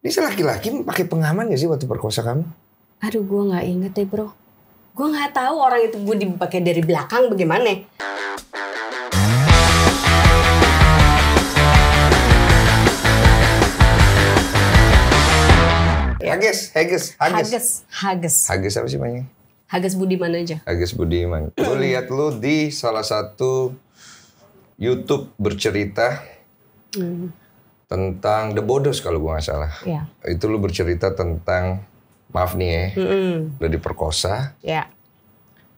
Ini laki-laki pakai pengaman gak sih waktu perkosa kamu? Aduh, gue nggak inget deh bro. Gue nggak tahu orang itu gue dipakai dari belakang bagaimana. Hages apa sih namanya? Hages Budiman aja. Hages Budiman. Gue lihat lu di salah satu YouTube bercerita tentang The Bodos kalau gue nggak salah. Ya. Itu lu bercerita tentang, maaf nih ya, lu diperkosa, ya.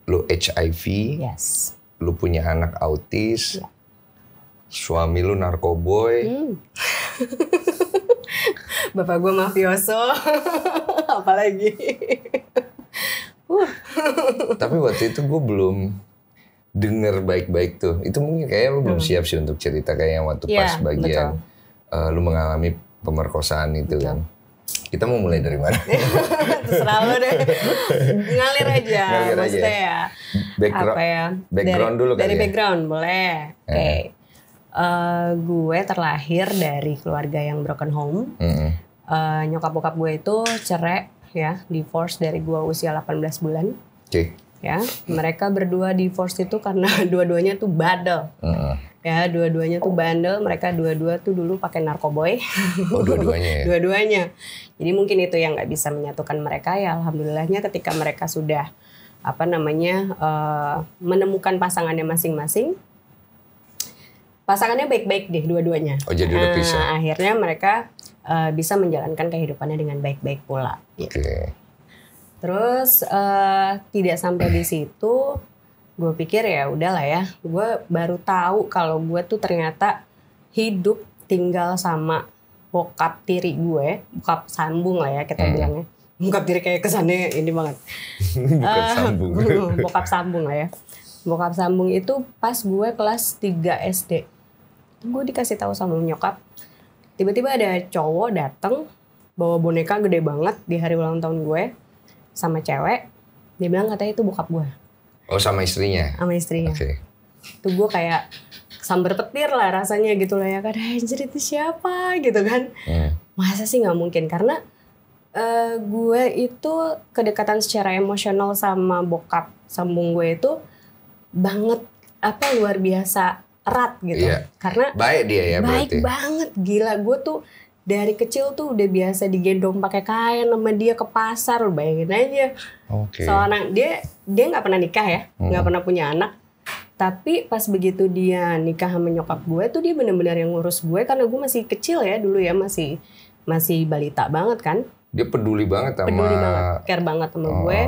Lu HIV, yes. Lu punya anak autis, ya. Suami lu narkoboy. Bapak gue mafioso, apalagi. Tapi waktu itu gue belum denger baik-baik tuh. Itu mungkin kayaknya lu belum siap sih untuk cerita kayak yang waktu pas bagian lu mengalami pemerkosaan itu kan. Kita mau mulai dari mana? Terserah lu deh. Ngalir aja. Maksudnya ya. Background dulu kali dari ya? Background, boleh. Oke. Gue terlahir dari keluarga yang broken home. Nyokap bokap gue itu cerai ya, divorce dari gue usia 18 bulan. Ya, mereka berdua divorce itu karena dua-duanya tuh bandel. Ya, dua-duanya tuh bandel. Mereka dua-dua tuh dulu pakai narkoboy. Oh, dua-duanya ya? Dua-duanya. Jadi mungkin itu yang nggak bisa menyatukan mereka ya. Alhamdulillahnya ketika mereka sudah menemukan pasangannya masing-masing. Pasangannya baik-baik deh dua-duanya. Oh, jadi udah pisah. Akhirnya mereka bisa menjalankan kehidupannya dengan baik-baik pula. Gitu. Terus tidak sampai di situ, gue pikir ya udahlah ya. Gue baru tahu kalau gue tuh ternyata hidup tinggal sama bokap tiri gue, bokap sambung lah ya kita bilangnya. Bokap tiri kayak kesannya ini banget. Bokap sambung lah ya. Bokap sambung itu pas gue kelas 3 SD. Gue dikasih tahu sama nyokap, tiba-tiba ada cowok datang bawa boneka gede banget di hari ulang tahun gue sama cewek. Dia bilang katanya itu bokap gue. Oh, sama istrinya? Sama istrinya. Itu gue kayak sambar petir lah rasanya gitu lah ya. Anjir itu siapa gitu kan. Masa sih gak mungkin. Karena gue itu kedekatan secara emosional sama bokap sambung gue itu banget luar biasa erat gitu. Karena baik dia ya baik berarti. Banget, gila. Gue tuh dari kecil tuh udah biasa digendong pakai kain sama dia ke pasar, lu bayangin aja. Soalnya dia nggak pernah nikah ya, nggak pernah punya anak. Tapi pas begitu dia nikah sama nyokap gue tuh dia benar-benar yang ngurus gue karena gue masih kecil ya dulu ya, masih balita banget kan. Dia peduli banget sama. Peduli banget, care banget sama gue.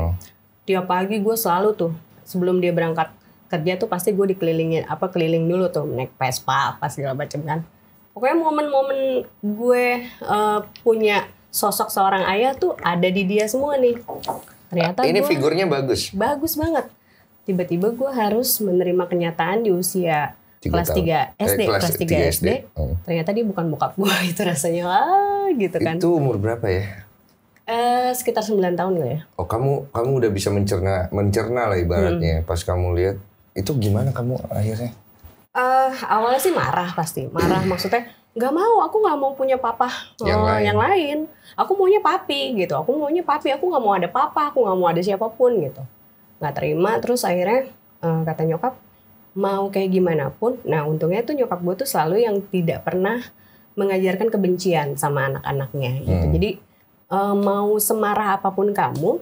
Tiap pagi gue selalu tuh sebelum dia berangkat kerja tuh pasti gue keliling dulu tuh naik Vespa apa segala macam kan. Pokoknya momen-momen gue punya sosok seorang ayah tuh ada di dia semua nih. Ternyata ini figurnya bagus. Bagus banget. Tiba-tiba gue harus menerima kenyataan di usia kelas 3 SD. Kelas 3 SD. Ternyata dia bukan bokap gue. Itu rasanya gitu kan. Itu umur berapa ya? Sekitar 9 tahun lah ya. Oh, kamu udah bisa mencerna lah ibaratnya. Pas kamu lihat itu gimana kamu akhirnya? Awalnya sih marah pasti. Marah maksudnya aku nggak mau punya papa yang lain. Aku maunya papi gitu. Aku nggak mau ada papa, aku nggak mau ada siapapun gitu. Nggak terima, terus akhirnya kata nyokap mau kayak gimana pun. Nah untungnya tuh nyokap gue tuh selalu yang tidak pernah mengajarkan kebencian sama anak-anaknya gitu. Jadi mau semarah apapun kamu,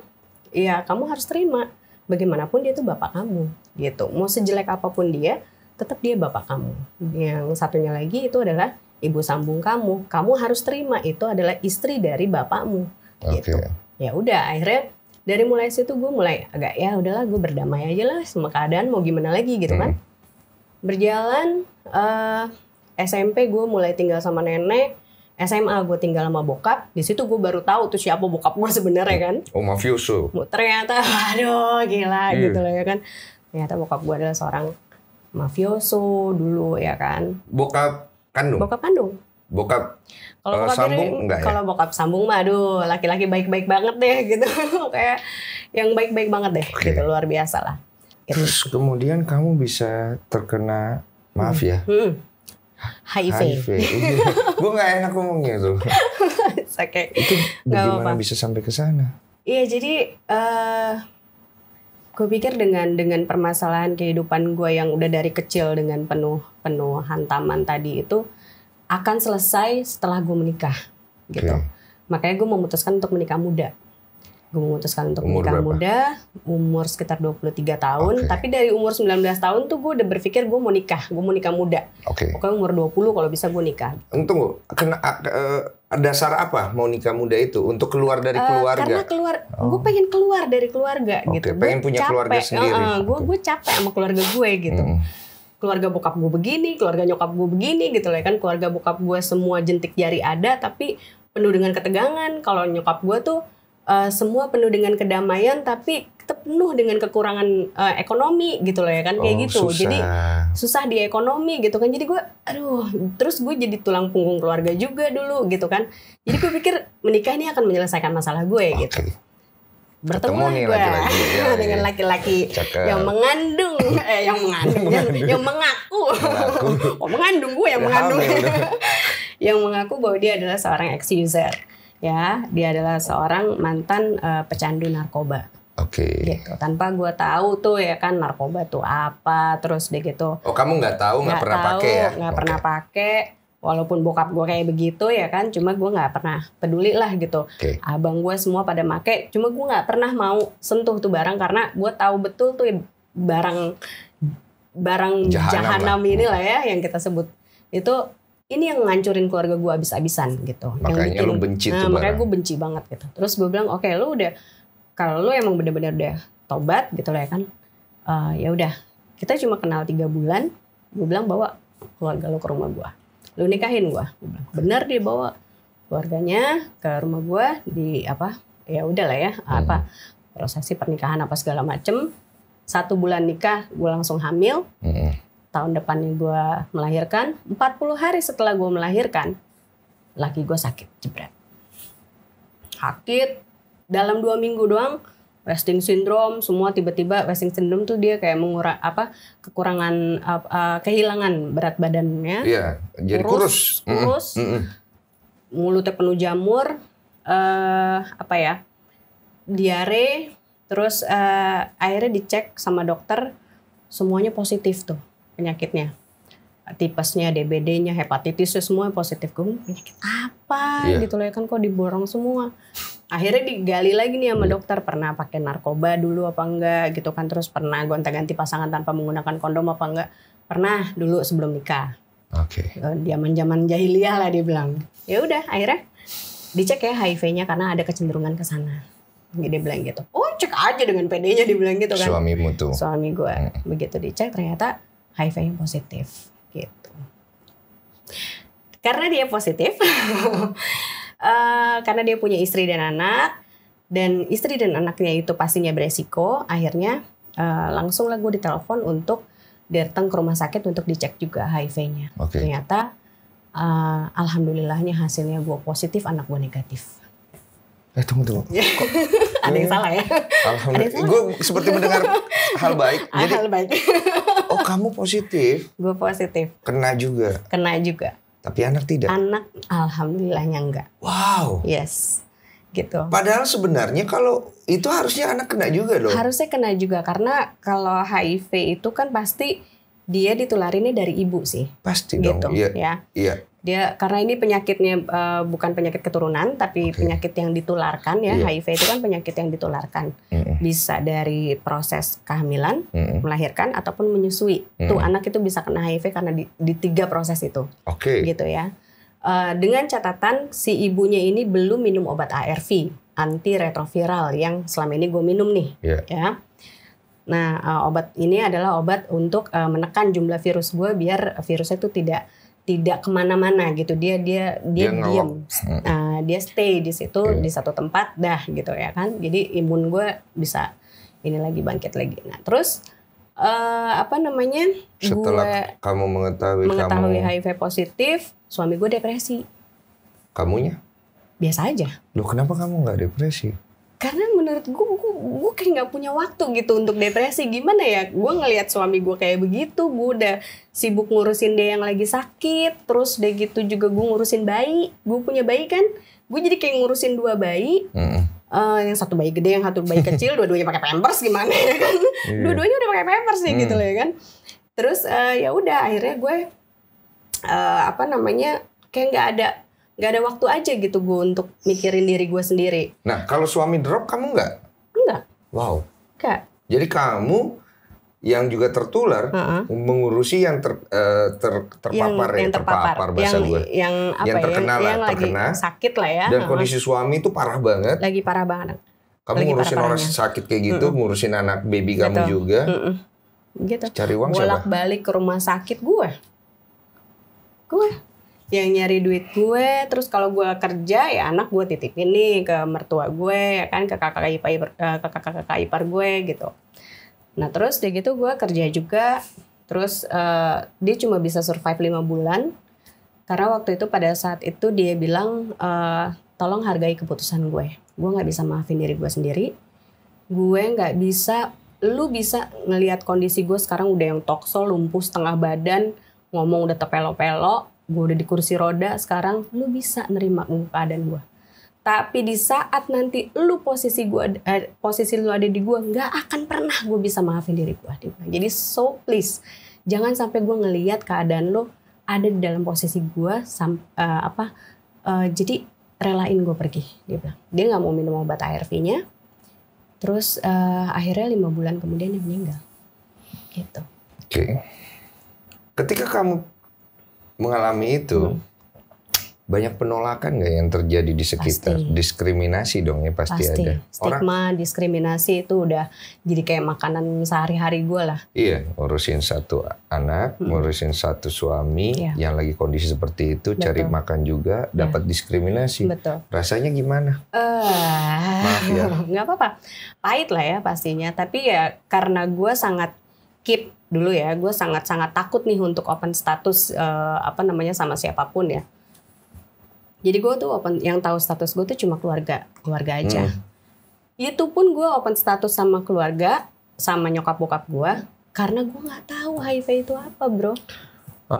ya kamu harus terima. Bagaimanapun dia tuh bapak kamu gitu. Mau sejelek apapun dia, tetap dia bapak kamu. Yang satunya lagi itu adalah ibu sambung kamu. Kamu harus terima itu adalah istri dari bapakmu gitu. Ya udah akhirnya dari mulai situ gue mulai agak ya udahlah gue berdamai aja lah sama keadaan, mau gimana lagi gitu kan. Berjalan SMP gue mulai tinggal sama nenek. SMA gue tinggal sama bokap. Di situ gue baru tahu tuh siapa bokap gue sebenarnya kan. Oh, mafioso. Ternyata aduh gila gitu lah ya kan. Ternyata bokap gue adalah seorang mafioso dulu ya kan. Bokap kandung? Bokap kandung. Bokap kalau sambung enggak ya? Kalau bokap sambung mah aduh laki-laki baik-baik banget deh gitu. Kayak yang baik-baik banget deh gitu, luar biasa lah. Terus kemudian kamu bisa terkena, maaf ya, HIV. Gue gak enak ngomongnya tuh. Itu bagaimana bisa sampai ke sana? Iya, jadi gue pikir dengan permasalahan kehidupan gue yang udah dari kecil dengan penuh hantaman tadi itu akan selesai setelah gue menikah gitu. Makanya gue memutuskan untuk menikah muda. Gue memutuskan untuk menikah muda, umur sekitar 23 tahun. Tapi dari umur 19 tahun tuh gue udah berpikir gue mau nikah muda. Pokoknya umur 20 kalau bisa gue nikah. Tunggu, dasar apa mau nikah muda itu? Untuk keluar dari keluarga? Karena gue pengen keluar dari keluarga gitu. Pengen punya keluarga sendiri. Gue capek sama keluarga gue gitu. Keluarga bokap gue begini, keluarga nyokap gue begini gitu lah kan. Keluarga bokap gue semua jentik jari ada, tapi penuh dengan ketegangan. Kalau nyokap gue tuh semua penuh dengan kedamaian, tapi penuh dengan kekurangan ekonomi gitu loh ya kan, kayak gitu. Susah. Jadi susah di ekonomi gitu kan. Jadi gue, terus gue jadi tulang punggung keluarga juga dulu gitu kan. Jadi gue pikir menikah ini akan menyelesaikan masalah gue gitu. Bertemu nih gue dengan laki-laki yang mengandung, yang mengaku, mengandung gue yang mengandung, yang mengaku bahwa dia adalah seorang ex-user. Ya, dia adalah seorang mantan pecandu narkoba. Gitu. Tanpa gue tahu tuh ya kan narkoba tuh apa, terus dia gitu. Oh, kamu nggak tahu, nggak pernah pakai ya? Nggak pernah pakai. Walaupun bokap gue kayak begitu ya kan, cuma gue nggak pernah peduli lah gitu. Abang gue semua pada make, cuma gue nggak pernah mau sentuh tuh barang karena gue tahu betul tuh barang jahanam ini lah ya yang kita sebut itu. Ini yang ngancurin keluarga gue abis-abisan gitu. Makanya lu benci tuh makanya gue benci banget gitu. Terus gue bilang, oke, lu udah, kalau lu emang benar-benar udah tobat gitu lah ya kan, ya udah, kita cuma kenal 3 bulan. Gue bilang bawa keluarga lu ke rumah gue, lu nikahin gue. Bener dia bawa keluarganya ke rumah gue di ya udah lah ya, prosesi pernikahan apa segala macem. 1 bulan nikah, gue langsung hamil. Tahun depannya gue melahirkan, 40 hari setelah gue melahirkan, laki gue sakit, jebret. Sakit, dalam 2 minggu doang, wasting syndrome, semua tiba-tiba wasting syndrome tuh dia kayak kekurangan, kehilangan berat badannya. Iya, jadi kurus. Mulutnya penuh jamur, diare, terus akhirnya dicek sama dokter, semuanya positif tuh. Penyakitnya, tipesnya, DBD-nya, hepatitisnya semua positif. Gue penyakit apa gitu loh ya kan, kok diborong semua. Akhirnya digali lagi nih sama dokter, pernah pakai narkoba dulu apa enggak gitu kan, terus pernah gonta-ganti pasangan tanpa menggunakan kondom apa enggak, pernah dulu sebelum nikah. Zaman jahiliyah lah dia bilang. Ya udah akhirnya dicek ya HIV-nya karena ada kecenderungan ke sana. Dia bilang gitu. Oh, cek aja dengan PD-nya dia bilang gitu kan. Suamimu tuh. Suami gue. Begitu dicek ternyata HIV-nya positif gitu. Karena dia positif, karena dia punya istri dan anak, dan istri dan anaknya itu pastinya beresiko, akhirnya langsung lah gue ditelepon untuk datang ke rumah sakit untuk dicek juga HIV-nya. Ternyata alhamdulillahnya hasilnya gue positif, anak gue negatif. Tunggu. Ada yang salah ya? Alhamdulillah. Gue seperti mendengar hal baik. Hal baik. Oh, kamu positif? Gue positif. Kena juga? Kena juga. Tapi anak tidak? Anak alhamdulillahnya enggak. Wow. Yes. Gitu. Padahal sebenarnya kalau itu harusnya anak kena juga dong? Harusnya kena juga. Karena kalau HIV itu kan pasti dia ditularinnya dari ibu sih. Pasti gitu, dong. Iya. Dia karena ini penyakitnya bukan penyakit keturunan tapi penyakit yang ditularkan ya. HIV itu kan penyakit yang ditularkan. Bisa dari proses kehamilan, melahirkan ataupun menyusui. Tuh anak itu bisa kena HIV karena di 3 proses itu. Gitu ya. Dengan catatan si ibunya ini belum minum obat ARV, antiretroviral yang selama ini gue minum nih. Ya. Nah, obat ini adalah obat untuk menekan jumlah virus gue biar virusnya itu tidak kemana-mana gitu. Dia diam, dia stay di situ di satu tempat dah gitu ya kan. Jadi imun gue bisa ini lagi bangkit lagi. Nah terus setelah kamu mengetahui HIV positif, suami gue depresi. Kamunya? Biasa aja. Loh kenapa kamu nggak depresi? Karena menurut gue kayak nggak punya waktu gitu untuk depresi. Gimana ya, gue ngelihat suami gue kayak begitu, gue udah sibuk ngurusin dia yang lagi sakit, terus udah gitu juga gue ngurusin bayi. Gue punya bayi kan, gue jadi kayak ngurusin 2 bayi. Yang satu bayi gede, yang satu bayi kecil, dua-duanya pakai pampers gimana ya kan? Dua-duanya udah pakai pampers nih gitu loh ya kan. Terus ya udah akhirnya gue kayak nggak ada waktu aja gitu gue untuk mikirin diri gue sendiri. Nah kalau suami drop kamu nggak? Enggak. Wow. Enggak. Jadi kamu yang juga tertular mengurusi yang terpapar bahasa gue. Yang terkena lah, yang lagi sakit lah ya. Dan kondisi suami itu parah banget. Lagi parah banget. Kamu ngurusin orang sakit kayak gitu, ngurusin anak baby kamu juga. Gitu. Cari uang siapa? Bolak-balik ke rumah sakit gue. Yang nyari duit gue, terus kalau gue kerja ya anak gue titipin nih ke mertua gue, ya kan, ke kakak ipar gue gitu. Nah terus dia gitu gue kerja juga, terus dia cuma bisa survive 5 bulan karena waktu itu pada saat itu dia bilang tolong hargai keputusan gue nggak bisa maafin diri gue sendiri, gue nggak bisa, lu bisa ngelihat kondisi gue sekarang udah yang tokso, lumpuh setengah badan, ngomong udah tepelo-pelo, gue udah di kursi roda sekarang, lu bisa nerima keadaan gue. Tapi di saat nanti lu posisi lu ada di gue, nggak akan pernah gue bisa maafin diri gue. Jadi so please, jangan sampai gue ngelihat keadaan lu ada di dalam posisi gue, jadi relain gue pergi. Dia bilang, dia nggak mau minum obat ARV-nya. Terus akhirnya 5 bulan kemudian dia meninggal. Gitu. Oke. Ketika kamu mengalami itu, banyak penolakan nggak yang terjadi di sekitar? Pasti. Diskriminasi dong ya pasti ada. Stigma, diskriminasi itu udah jadi kayak makanan sehari-hari gue lah. Iya, ngurusin satu anak, ngurusin satu suami yang lagi kondisi seperti itu, cari makan juga, dapat diskriminasi. Betul. Rasanya gimana? Maaf ya. Nggak apa-apa. Pahit lah ya pastinya. Tapi ya karena gue sangat keep dulu ya, gue sangat-sangat takut nih untuk open status sama siapapun ya. Jadi gue tuh yang tahu status gue tuh cuma keluarga aja. Itu pun gue open status sama keluarga, sama nyokap bokap gue, karena gue nggak tahu HIV itu apa, bro.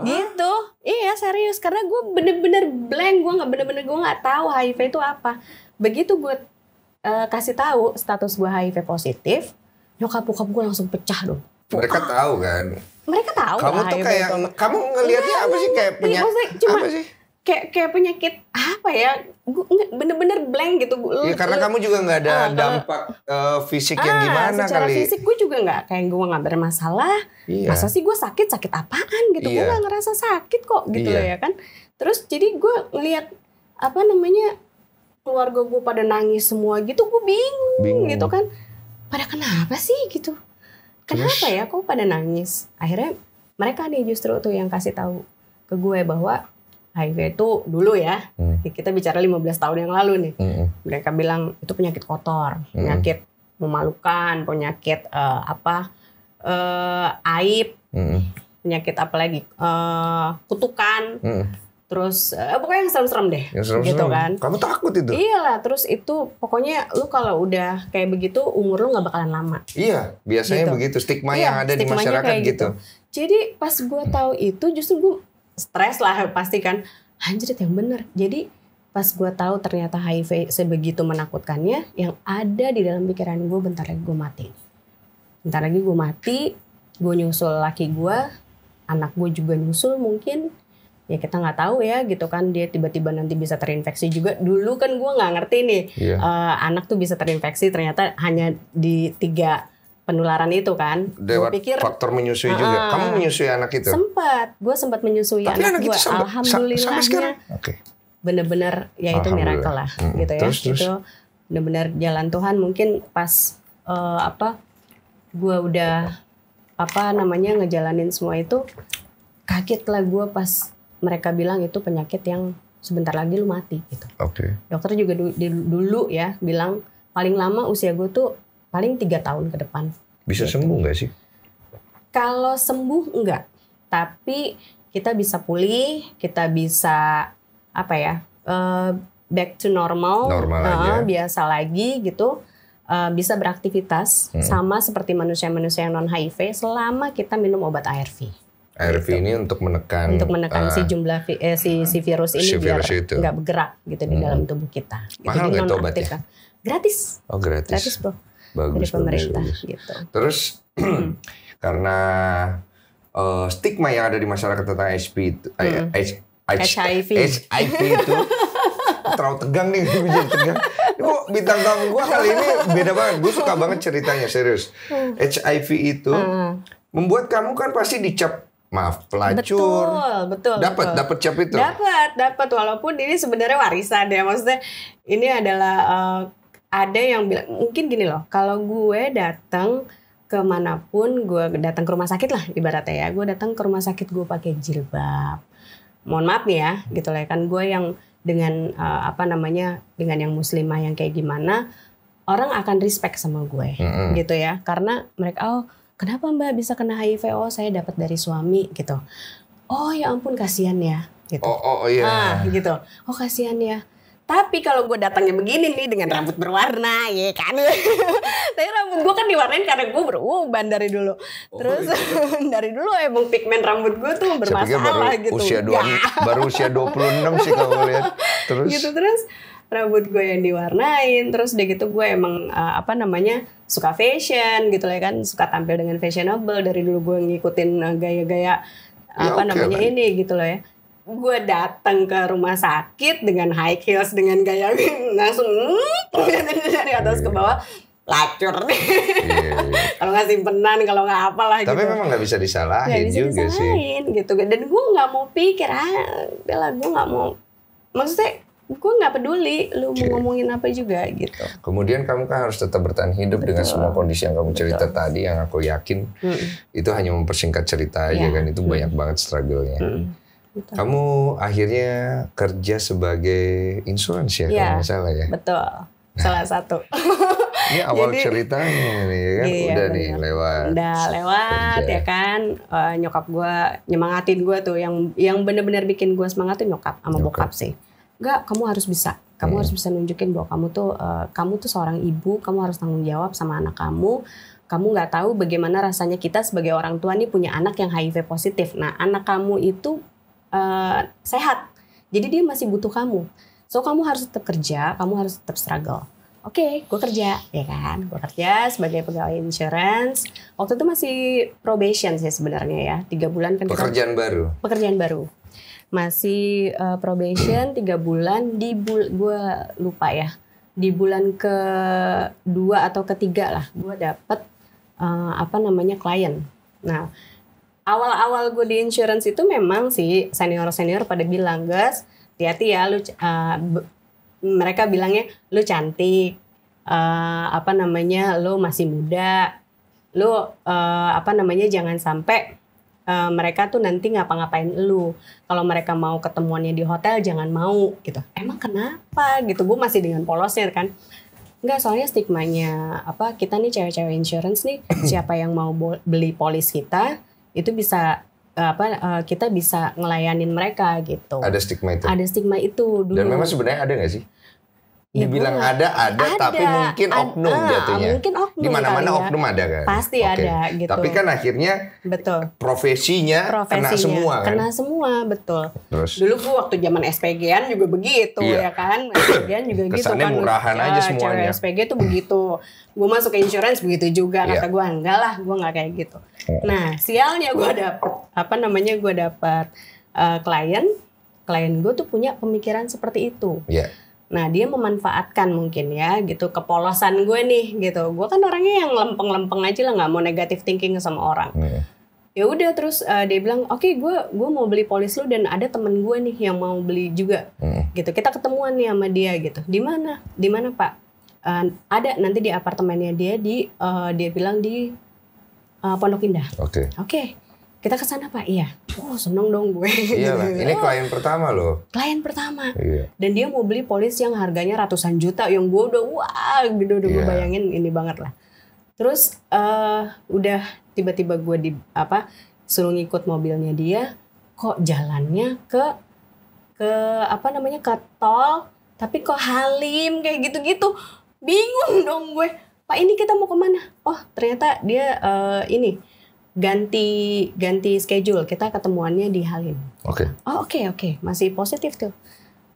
Gitu, iya serius, karena gue bener-bener blank, gue nggak tahu HIV itu apa. Begitu gue kasih tahu status gue HIV positif, nyokap bokap gue langsung pecah dong. Mereka tahu kan? Mereka tahu. Kamu tuh kayak, kamu ngelihatnya apa sih kayak penyakit? Apa sih? Kayak penyakit apa ya? Gue bener-bener blank gitu. Ya karena kamu juga nggak ada dampak fisik yang gimana secara kali. Fisik gue juga nggak, kayak gue nggak bermasalah. Iya. Masa sih gue sakit apaan gitu? Gue nggak ngerasa sakit kok gitu loh ya kan. Terus jadi gue ngelihat keluarga gue pada nangis semua gitu, gue bingung gitu kan. Pada kenapa sih gitu? Kenapa ya kok pada nangis? Akhirnya mereka nih justru tuh yang kasih tahu ke gue bahwa HIV itu dulu ya, kita bicara 15 tahun yang lalu nih. Mereka bilang itu penyakit kotor, penyakit memalukan, penyakit aib, penyakit apa lagi, kutukan, terus pokoknya yang serem-serem deh, gitu kan. Kamu takut itu? Iyalah, terus itu pokoknya lu kalau udah kayak begitu umur lu nggak bakalan lama. Iya, biasanya begitu stigma yang ada di masyarakat gitu. Jadi pas gue tahu itu justru gue stres lah pasti kan, anjir yang bener. Jadi pas gue tahu ternyata HIV sebegitu menakutkannya, yang ada di dalam pikiran gue bentar lagi gue mati. Bentar lagi gue mati, gue nyusul laki gue, anak gue juga nyusul mungkin. Ya kita nggak tahu ya gitu kan, dia tiba-tiba nanti bisa terinfeksi juga. Dulu kan gue nggak ngerti nih, anak tuh bisa terinfeksi, ternyata hanya di 3 penularan itu kan. Gue pikir faktor menyusui juga. Kamu menyusui anak itu? Gue sempat menyusui anak gue. Alhamdulillahnya bener-bener ya itu miracle lah gitu ya. Terus. Itu bener-bener jalan Tuhan. Mungkin pas gue udah ngejalanin semua itu, kaget lah gue pas mereka bilang itu penyakit yang sebentar lagi lu mati gitu. Dokter juga dulu ya bilang paling lama usia gue tuh paling 3 tahun ke depan. Bisa sembuh nggak sih? Kalau sembuh enggak, tapi kita bisa pulih, kita bisa back to normal aja. Biasa lagi gitu, bisa beraktivitas sama seperti manusia-manusia yang non HIV selama kita minum obat ARV. ARV gitu. ini untuk menekan si jumlah si virus ini biar nggak bergerak gitu di dalam tubuh kita. Mahal nggak itu obatnya? Gratis. Oh gratis. Gratis bro. Bagus, dari pemerintah bagus. gitu. Terus karena stigma yang ada di masyarakat tentang HIV itu terlalu tegang nih, jadi tegang. Kok bintang tamu gue kali ini beda banget. Gue suka banget ceritanya, serius. HIV itu membuat kamu kan pasti dicap, maaf, pelacur. Betul. Dapat cap itu. Dapat walaupun ini sebenarnya warisan ya. Maksudnya ini adalah ada yang bilang mungkin gini loh. Kalau gue datang kemanapun, gue datang ke rumah sakit lah ibaratnya ya. Gue datang ke rumah sakit gue pakai jilbab. Mohon maaf nih ya, gitu lah kan gue yang dengan dengan yang muslimah yang kayak gimana, orang akan respect sama gue, gitu ya. Karena mereka kenapa Mbak bisa kena HIV? Oh saya dapat dari suami gitu. Oh ya ampun kasihan ya, gitu. Oh iya. Gitu. Oh kasihan ya. Tapi kalau gue datangnya begini nih dengan rambut berwarna, ya kan. Tapi rambut gue kan diwarnain karena gue beruban dari dulu. Terus dari dulu emang pigmen rambut gue tuh bermasalah gitu. Baru usia 26 sih kalau lihat. Terus gitu terus rambut gue yang diwarnain, terus udah gitu gue emang suka fashion gitu lah kan, suka tampil dengan fashionable dari dulu gue ngikutin gaya-gaya ini gitu loh ya. Gue datang ke rumah sakit dengan high heels dengan gaya langsung dari atas ke bawah lacur nih. Kalau nggak simpenan, kalau nggak apalah gitu. Tapi memang nggak bisa disalahin juga sih. Gitu. Dan gue nggak mau pikir, Bella gue nggak mau. Maksudnya gue nggak peduli lu mau ngomongin apa juga gitu. Kemudian kamu kan harus tetap bertahan hidup dengan semua kondisi yang kamu cerita tadi, yang aku yakin itu hanya mempersingkat cerita aja kan, itu banyak banget struggle-nya. Betul. Kamu akhirnya kerja sebagai insurance ya kalau nggak salah ya? Betul, salah satu. Ini awal ceritanya nih ya kan, udah nih lewat. Udah lewat kerja. Ya kan, nyokap gue nyemangatin gue tuh, yang benar-benar bikin gue semangat tuh nyokap sama bokap sih. Enggak, kamu harus bisa. Kamu harus bisa nunjukin bahwa kamu tuh seorang ibu, kamu harus tanggung jawab sama anak kamu. Kamu nggak tahu bagaimana rasanya kita sebagai orang tua nih punya anak yang HIV positif. Nah, anak kamu itu sehat, jadi dia masih butuh kamu. So kamu harus tetap kerja, kamu harus tetap struggle. Oke, gue kerja, ya kan? Gue kerja sebagai pegawai insurance. Waktu itu masih probation sih sebenarnya ya, 3 bulan kan. Pekerjaan baru. Masih probation 3 bulan gue lupa ya. Di bulan ke-2 atau ke-3 lah, gue dapet klien. Nah, awal-awal gue di insurance itu memang sih senior-senior pada bilang, "Gas, hati-hati ya lu." Mereka bilangnya lu cantik, lu masih muda, lu jangan sampai mereka tuh nanti ngapa-ngapain lu. Kalau mereka mau ketemuannya di hotel jangan mau gitu. Emang kenapa gitu? Gue masih dengan polosnya kan. Enggak, soalnya stigmanya kita nih cewek-cewek insurance nih, siapa yang mau beli polis kita itu bisa kita bisa ngelayanin mereka gitu. Ada stigma itu. Ada stigma itu dulu. Dan memang sebenarnya ada nggak sih? Dibilang ada, tapi mungkin oknum jatuhnya. Mungkin oknum. Di mana-mana oknum ada kan? Pasti ada gitu. Tapi kan akhirnya profesinya kena semua kan? Kena semua, betul. Terus? Dulu gue waktu zaman SPG-an juga begitu ya kan? SPG-an juga gitu kan. Kesannya murahan aja semuanya. Cewek SPG tuh begitu. Gue masuk ke insurance begitu juga. Kata gue, enggak lah, gue gak kayak gitu. Nah, sialnya gue dapet klien gue tuh punya pemikiran seperti itu. Nah, dia memanfaatkan mungkin ya gitu kepolosan gue nih gitu. Gue kan orangnya yang lempeng-lempeng aja lah, nggak mau negative thinking sama orang. Ya udah terus dia bilang, "Oke, gue mau beli polis lu dan ada temen gue nih yang mau beli juga." Gitu. Kita ketemuan nih sama dia gitu. Di mana? Di mana, Pak? Ada nanti di apartemennya dia dia bilang di Pondok Indah. Oke. Kita ke sana, Pak. Iya. Oh, seneng dong gue. Iyalah, ini klien pertama loh. Klien pertama. Iya. Dan dia mau beli polis yang harganya ratusan juta, yang gue udah gue bayangin ini banget lah. Terus udah tiba-tiba gue suruh ngikut mobilnya dia, kok jalannya ke tol, tapi kok halim kayak gitu-gitu. Bingung dong gue. Pak, ini kita mau kemana? Oh, ternyata dia ganti schedule, kita ketemuannya di Halim. Oke. Oh oke, masih positif tuh.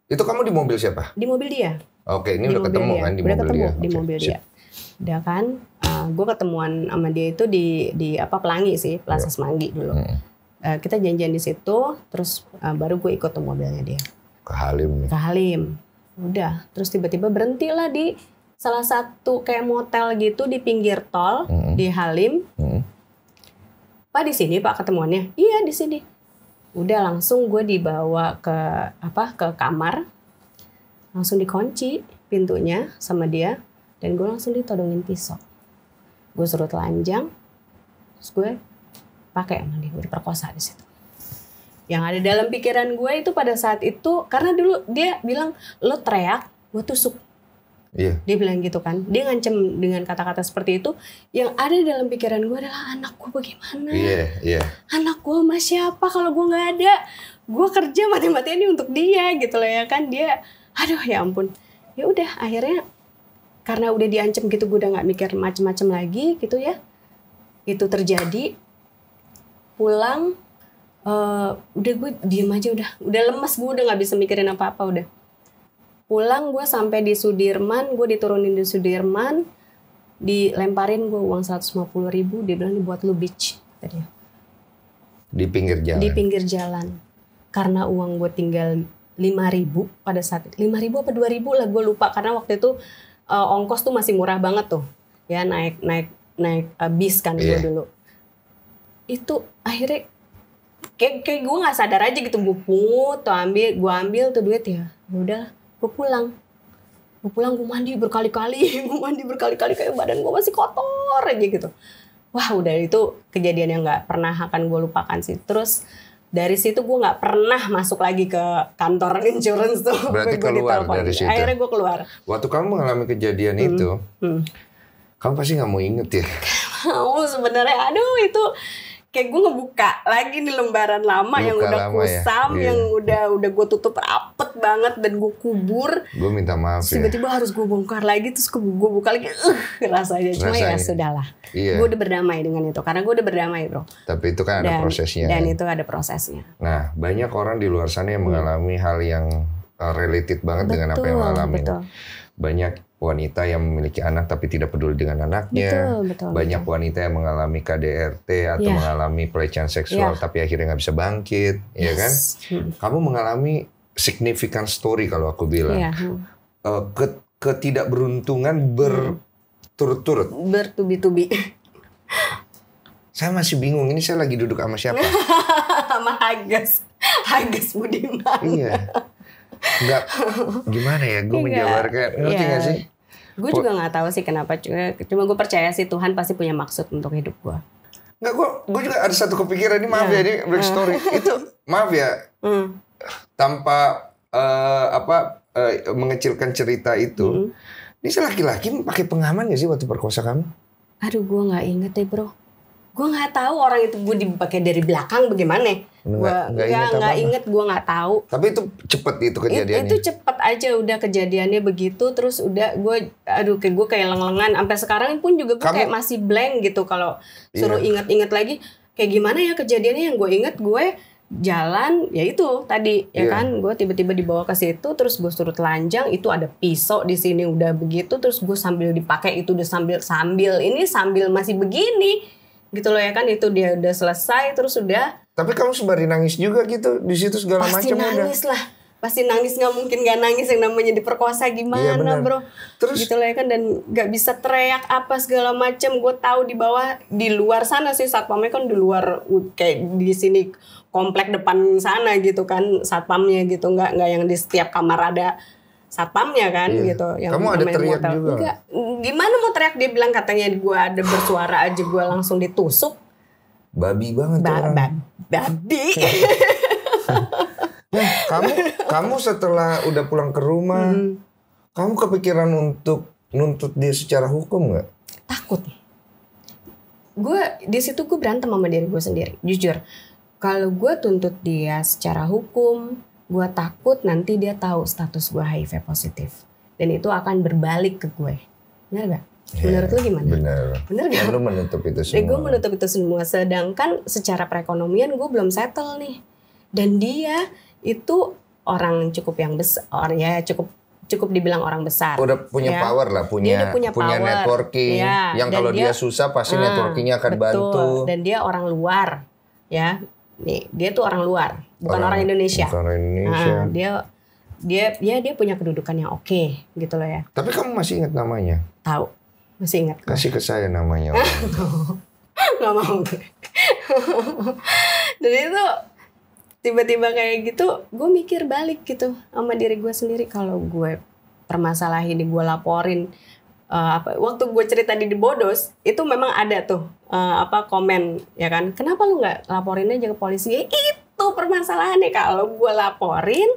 Itu kamu di mobil siapa? Di mobil dia. Oke, ini udah ketemu kan di mobil dia? Di mobil dia. Udah kan, gue ketemuan sama dia itu di Pelangi sih, Plaza Semanggi dulu. Kita janjian di situ, terus baru gue ikut tuh mobilnya dia. Ke Halim. Ke Halim. Udah, terus tiba-tiba berhentilah di salah satu kayak motel gitu di pinggir tol di Halim. Pak di sini Pak ketemuannya? Iya di sini. Udah langsung gue dibawa ke kamar, langsung dikunci pintunya sama dia, dan gue langsung ditodongin pisau. Gue suruh telanjang, terus gue pakai sama dia, gue diperkosa di situ. Yang ada dalam pikiran gue itu pada saat itu, karena dulu dia bilang lo teriak, gue tusuk. Iya. Dia bilang gitu kan, dia ngancem dengan kata-kata seperti itu. Yang ada dalam pikiran gue adalah anak gue bagaimana? Iya. Anak gue sama siapa kalau gue nggak ada? Gue kerja mati-matian ini untuk dia gitu loh ya kan. Dia, aduh ya ampun. Ya udah akhirnya karena udah diancam gitu, gue udah nggak mikir macem-macem lagi gitu ya. Itu terjadi. Pulang, udah gue diem aja udah lemes, gue udah nggak bisa mikirin apa-apa udah. Pulang gue sampai di Sudirman, gue diturunin di Sudirman, dilemparin gue uang 150.000, dia bilang ini buat lu beach tadi. Di pinggir jalan. Di pinggir jalan. Karena uang gue tinggal 5.000 pada saat itu. 5.000 apa 2.000 lah gue lupa, karena waktu itu ongkos tuh masih murah banget tuh. Ya naik bis kan gue dulu. Itu akhirnya kayak gue nggak sadar aja gitu, gue pungut tuh gue ambil tuh duit ya. Udah gue pulang gue mandi berkali-kali kayak badan gue masih kotor aja gitu. Wah udah itu kejadian yang nggak pernah akan gue lupakan sih. Terus dari situ gue nggak pernah masuk lagi ke kantor insurance tuh. Berarti keluar dari situ. Akhirnya gue keluar. Waktu kamu mengalami kejadian itu, kamu pasti nggak mau inget ya? Mau sebenarnya, aduh itu kayak gue ngebuka lagi nih lembaran lama yang udah kusam, yang udah gue tutup rapet banget dan gue kubur. Gue minta maaf ya. Tiba-tiba harus gue bongkar lagi, terus gue buka lagi, rasanya. Cuma ya sudahlah. Iya. Gue udah berdamai dengan itu, karena gue udah berdamai bro. Tapi itu kan ada prosesnya. Dan itu ada prosesnya. Nah banyak orang di luar sana yang mengalami hal yang related banget dengan apa yang alami. Banyak wanita yang memiliki anak tapi tidak peduli dengan anaknya. Banyak wanita yang mengalami KDRT atau mengalami pelecehan seksual tapi akhirnya nggak bisa bangkit, ya kan? Kamu mengalami significant story kalau aku bilang. Ketidakberuntungan berturut-turut. Bertubi-tubi. Saya masih bingung, ini saya lagi duduk sama siapa? Sama Hagas Budiman. Iya. Enggak, gimana ya, gue menjabarkan, ngerti gak sih? Gue juga gak tahu sih kenapa, cuma gue percaya sih Tuhan pasti punya maksud untuk hidup gue. Enggak, gue juga ada satu kepikiran, ini maaf ya, ini break story. Itu, maaf ya, tanpa mengecilkan cerita itu, ini laki-laki pakai pengaman gak sih waktu perkosa kamu? Aduh, gue gak inget deh bro. Gue nggak tahu orang itu gue dipakai dari belakang bagaimana. Gue nggak inget, gue nggak tahu. Tapi itu cepet itu kejadiannya. Itu cepet aja udah kejadiannya begitu. Terus udah gue kayak leng-lengan. Sampai sekarang pun juga gue kayak masih blank gitu kalau suruh inget-inget lagi. Kayak gimana ya kejadiannya, yang gue inget gue jalan ya itu tadi ya kan, gue tiba-tiba dibawa ke situ, terus gue suruh telanjang, itu ada pisau di sini udah begitu, terus gue sambil dipakai itu udah sambil masih begini. Gitu loh ya kan, itu dia udah selesai terus udah. Tapi kamu sembari nangis juga gitu di situ segala macam udah. Pasti nangis lah, pasti nangis, nggak mungkin nggak nangis, yang namanya diperkosa gimana bro. Terus gitu loh ya kan, dan nggak bisa teriak apa segala macam. Gue tahu di bawah, di luar sana sih satpamnya kan di luar, kayak di sini komplek depan sana gitu kan satpamnya gitu, nggak yang di setiap kamar ada satpamnya kan gitu. Yang kamu ada teriak motel juga? Enggak. Gimana mau teriak, dia bilang katanya gue ada bersuara aja, gue langsung ditusuk. Babi banget orang. Babi. Nah, kamu setelah udah pulang ke rumah, kamu kepikiran untuk nuntut dia secara hukum nggak? Takut. Gue di situ gue berantem sama diri gue sendiri, jujur. Kalau gue tuntut dia secara hukum, gue takut nanti dia tahu status gue HIV positif. Dan itu akan berbalik ke gue. Benar gak? Menurut lu gimana? Bener gak? Lu menutup itu semua. Gue menutup itu semua. Sedangkan secara perekonomian gue belum settle nih. Dan dia itu orang cukup yang besar, ya cukup dibilang orang besar. Udah punya power lah, punya networking. Ya, yang kalau dia susah pasti networkingnya akan bantu. Dan dia orang luar, ya. Nih, dia tuh orang luar, bukan orang Indonesia. Bukan orang Indonesia. Dia punya kedudukan yang oke, gitu loh ya. Tapi kamu masih ingat namanya? Tahu. Masih ingat. Kasih ke saya namanya. Gak mau gue. Dan itu tiba-tiba kayak gitu, gue mikir balik gitu sama diri gue sendiri. Kalau gue permasalah ini gue laporin, waktu gue cerita di Bodos itu memang ada tuh komen ya kan, kenapa lu nggak laporin aja ke polisi? Ya, itu permasalahannya, kalau gue laporin,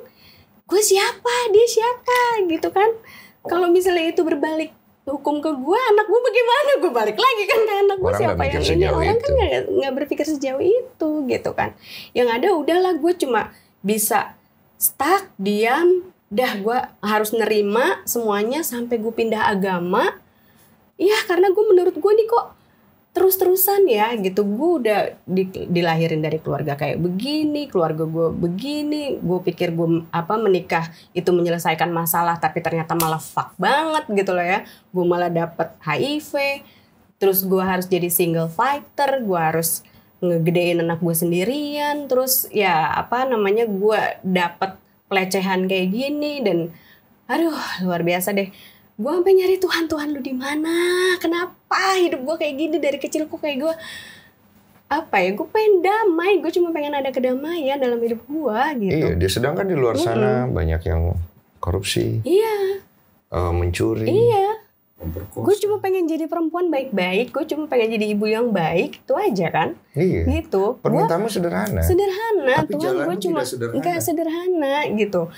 gue siapa, dia siapa gitu kan? Kalau misalnya itu berbalik hukum ke gue, anak gue bagaimana? Gue balik lagi kan ke anak gue, siapa yang ini? Orang kan nggak berpikir sejauh itu gitu kan. Yang ada udahlah, gue cuma bisa stuck, diam, dah gue harus nerima semuanya sampai gue pindah agama. Ya karena gue menurut gue nih kok terus-terusan ya gitu. Gue udah dilahirin dari keluarga kayak begini, keluarga gue begini. Gue pikir gue menikah itu menyelesaikan masalah, tapi ternyata malah fuck banget gitu loh ya. Gue malah dapet HIV. Terus gue harus jadi single fighter, gue harus ngegedein anak gue sendirian. Terus ya gue dapet pelecehan kayak gini, dan aduh luar biasa deh. Gue sampai nyari Tuhan lu di mana? Kenapa hidup gue kayak gini dari kecil? Kok kayak gue gue pengen damai. Gue cuma pengen ada kedamaian dalam hidup gue gitu. Iya, sedangkan di luar sana banyak yang korupsi. Iya. Mencuri. Iya. Gue cuma pengen jadi perempuan baik-baik. Gue cuma pengen jadi ibu yang baik. Itu aja kan. Iya. Gitu. Permintaanmu sederhana. Tapi Tuhan gue cuma nggak sederhana gitu.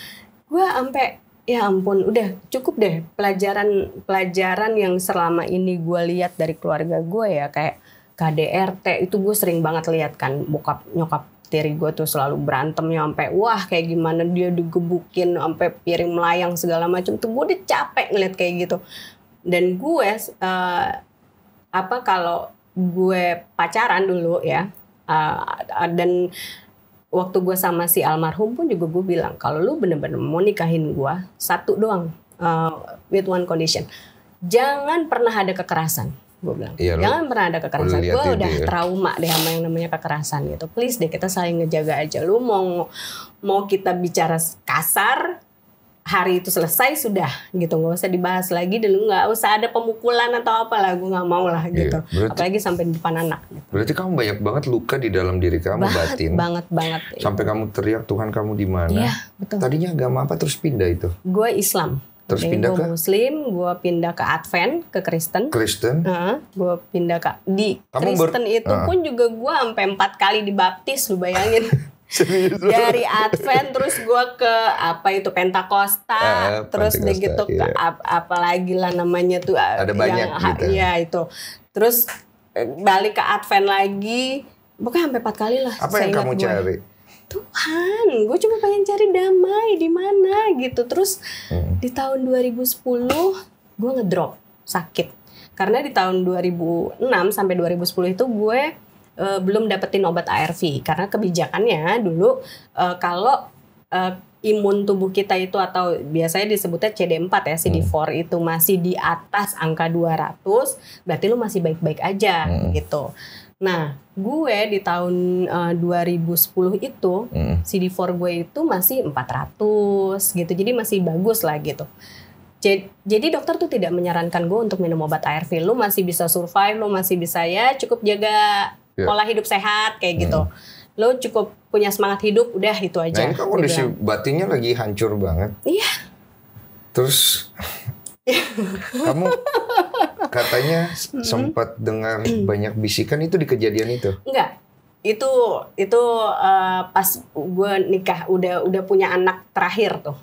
Gue sampai ya ampun, udah cukup deh pelajaran yang selama ini gue lihat dari keluarga gue ya, kayak KDRT itu gue sering banget lihat kan, bokap nyokap tiri gue tuh selalu berantemnya sampai wah kayak gimana dia digebukin sampai piring melayang segala macam tuh. Gue udah capek ngeliat kayak gitu. Dan gue kalau gue pacaran dulu ya, dan waktu gue sama si almarhum pun juga gue bilang, kalau lu bener-bener mau nikahin gue, satu doang, with one condition, jangan pernah ada kekerasan. Gue bilang, jangan pernah ada kekerasan. Gue udah trauma deh sama yang namanya kekerasan gitu. Please deh, kita saling ngejaga aja. Lu mau kita bicara kasar, hari itu selesai sudah gitu, nggak usah dibahas lagi, dan nggak usah ada pemukulan atau apalah, gue nggak mau lah gitu. Berarti, apalagi sampai di depan anak gitu. Berarti kamu banyak banget luka di dalam diri kamu, batin banget sampai kamu teriak, Tuhan kamu di mana? Iya, betul. Tadinya agama apa terus pindah itu? Gue Islam. Terus pindah ke Muslim, gue pindah ke Advent, ke Kristen. Gue pindah di Kristen itu pun juga gue sampai 4 kali dibaptis, lu bayangin. Dari Advent terus gue ke Pentakosta, terus begitu ke apalagi lah namanya tuh, ada banyak gitu. Iya itu. Terus balik ke Advent lagi, pokoknya sampai 4 kali lah. Apa yang kamu cari? Tuhan, gue cuma pengen cari damai di mana gitu. Terus di tahun 2010 gue ngedrop sakit, karena di tahun 2006 sampai 2010 itu gue belum dapetin obat ARV, karena kebijakannya dulu kalau imun tubuh kita itu, atau biasanya disebutnya CD4 ya, CD4 itu masih di atas angka 200, berarti lu masih baik-baik aja gitu. Nah, gue di tahun 2010 itu CD4 gue itu masih 400 gitu, jadi masih bagus lah gitu. Jadi dokter tuh tidak menyarankan gue untuk minum obat ARV. Lu masih bisa survive, lu masih bisa ya cukup jaga pola hidup sehat kayak gitu. Lo cukup punya semangat hidup, udah itu aja. Nah ini kan kondisi batinnya lagi hancur banget. Iya. Terus kamu katanya sempat dengar banyak bisikan, itu di kejadian itu? Enggak. Itu pas gue nikah, udah punya anak terakhir tuh.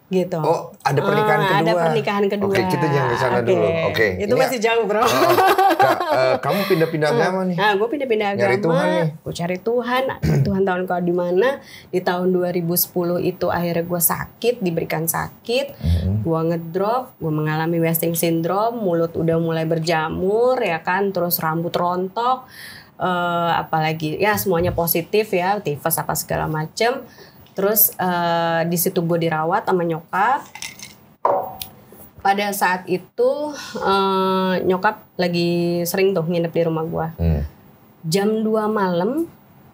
gitu. Oh, ada pernikahan kedua. Ada pernikahan kedua. Oke, kita jangan ke sana dulu. Oke. Itu masih jauh, Bro. Kamu pindah-pindah agama nih? Nah, gue pindah-pindah agama. Nyari Tuhan nih. Gue cari Tuhan. Tuhan tahun kau di mana? Di tahun 2010 itu akhirnya gue sakit, diberikan sakit. Gue ngedrop, gue mengalami wasting syndrome, mulut udah mulai berjamur ya kan, terus rambut rontok. Apalagi ya semuanya positif ya, tifus apa segala macem. Terus di situ gue dirawat sama nyokap. Pada saat itu nyokap lagi sering tuh nginep di rumah gue. Jam 2 malam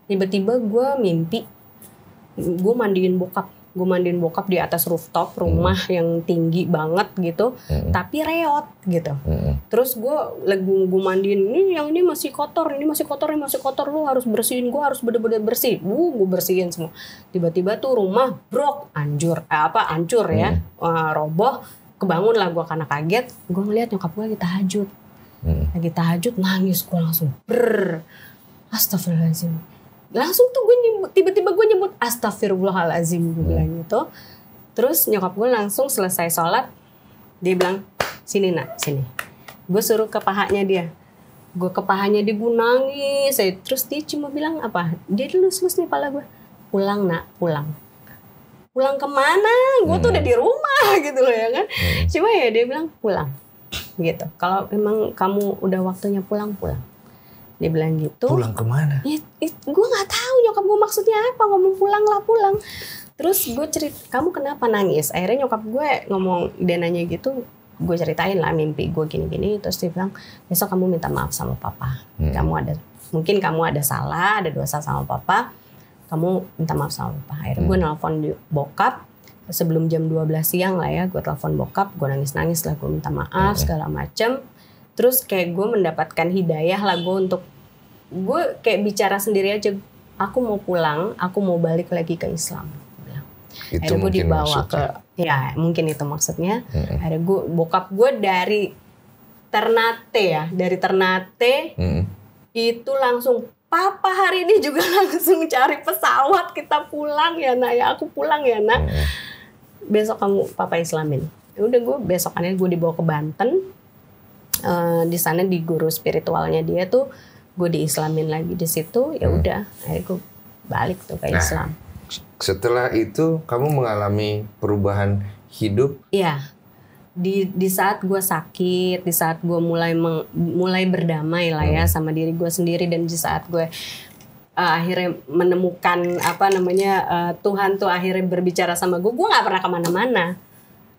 tiba-tiba gue mimpi gue mandiin bokap. Gue mandiin bokap di atas rooftop rumah yang tinggi banget gitu, tapi reot gitu. Terus gue mandiin, ini masih kotor, ini masih kotor, lu harus bersihin, gue harus bener-bener bersih. Gue bersihin semua. Tiba-tiba tuh rumah hancur ya, roboh. Kebangun lah gue karena kaget. Gue ngeliat nyokap gue lagi tahajud, nangis gue langsung astagfirullahaladzim. Langsung tuh tiba-tiba gue nyebut astagfirullahaladzim, gue bilang gitu. Terus nyokap gue langsung selesai sholat, dia bilang, sini nak, sini. Gue suruh ke pahanya dia. Gue ke pahanya dia, gue nangis. Terus dia cuma bilang apa? Dia lus-lus nih pala gue. Pulang nak, pulang. Pulang kemana? Gue tuh udah di rumah gitu loh ya kan. Cuma ya dia bilang pulang gitu. Kalau memang kamu udah waktunya pulang, pulang. Dia bilang gitu. Pulang kemana? Gue nggak tahu nyokap gue maksudnya apa, ngomong pulang lah pulang. Terus gue kamu kenapa nangis? Akhirnya nyokap gue dia nanya gitu, gue ceritain lah mimpi gue gini-gini. Terus dia bilang, besok kamu minta maaf sama papa. Mungkin kamu ada salah, ada dosa sama papa. Kamu minta maaf sama papa. Akhirnya gue nelfon bokap. Sebelum jam 12 siang lah ya, gue telepon bokap. Gue nangis-nangis lah, gue minta maaf segala macam. Terus kayak gue mendapatkan hidayah lah gue kayak bicara sendiri aja, aku mau pulang, aku mau balik lagi ke Islam. Akhirnya gue dibawa maksudnya. Mungkin itu maksudnya. Akhirnya bokap gue dari Ternate itu langsung, papa hari ini juga langsung cari pesawat, kita pulang ya nak ya, aku pulang ya nak. Besok kamu papa Islamin. Udah gue besokannya gue dibawa ke Banten. Di sana di guru spiritualnya dia tuh gue diislamin lagi di situ. Ya udah, akhirnya gue balik tuh ke Islam. Setelah itu kamu mengalami perubahan hidup? Iya. Di saat gue sakit, di saat gue mulai berdamai lah ya sama diri gue sendiri, dan di saat gue akhirnya menemukan Tuhan tuh akhirnya berbicara sama gue nggak pernah kemana-mana.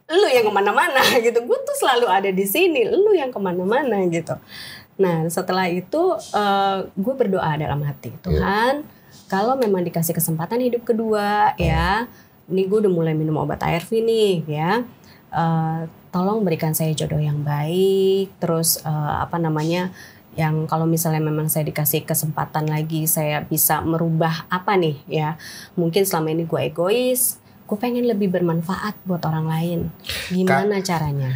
Lu yang kemana-mana gitu, gue tuh selalu ada di sini, lu yang kemana-mana gitu. Nah setelah itu gue berdoa dalam hati, Tuhan kalau memang dikasih kesempatan hidup kedua ya, ini gue udah mulai minum obat ARV nih ya, tolong berikan saya jodoh yang baik, terus yang kalau misalnya memang saya dikasih kesempatan lagi, saya bisa merubah apa nih ya, mungkin selama ini gue egois, gue pengen lebih bermanfaat buat orang lain. Gimana caranya?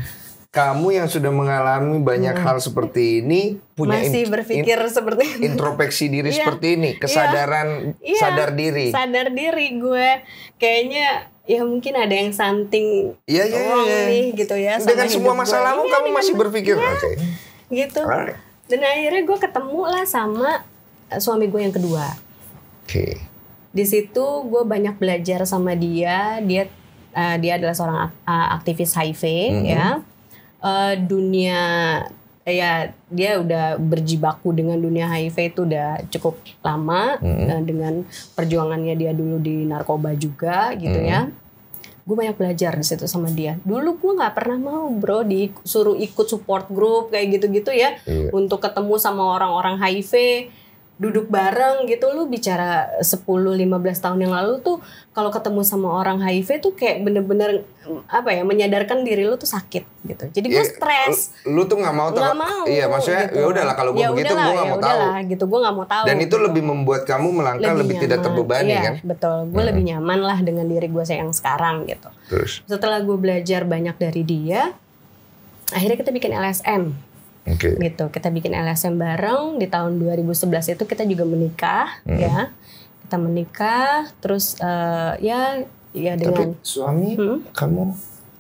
Kamu yang sudah mengalami banyak hal seperti ini, punya masih berpikir seperti ini. Introspeksi diri seperti ini, kesadaran sadar diri. Sadar diri gue. Kayaknya ya mungkin ada yang something wrong nih gitu ya. Dengan semua masalahmu kamu masih berpikir. Gitu. Dan akhirnya gue ketemu lah sama suami gue yang kedua. Di situ gue banyak belajar sama dia. Dia adalah seorang aktivis HIV ya. Dunia ya, dia udah berjibaku dengan dunia HIV itu udah cukup lama. Dengan perjuangannya dia dulu di narkoba juga gitu ya. Gue banyak belajar di situ sama dia. Dulu gue nggak pernah mau bro disuruh ikut support group kayak gitu-gitu ya, untuk ketemu sama orang-orang HIV, duduk bareng gitu. Lu bicara 10-15 tahun yang lalu tuh kalau ketemu sama orang HIV tuh kayak bener-bener menyadarkan diri lu tuh sakit gitu. Jadi gue stres. Lu tuh nggak mau tahu. Iya maksudnya gitu. Ya udahlah kalau gue begitu gue nggak mau tahu. Gitu, gue nggak mau tahu. Dan itu lebih membuat kamu melangkah lebih tidak terbebani kan? Betul. Gue lebih nyaman lah dengan diri gue yang sekarang gitu. Terus setelah gue belajar banyak dari dia, akhirnya kita bikin LSM. Gitu, kita bikin LSM bareng. Di tahun 2011 itu kita juga menikah ya. Kita menikah, terus ya Ya dengan. Tapi suami kamu?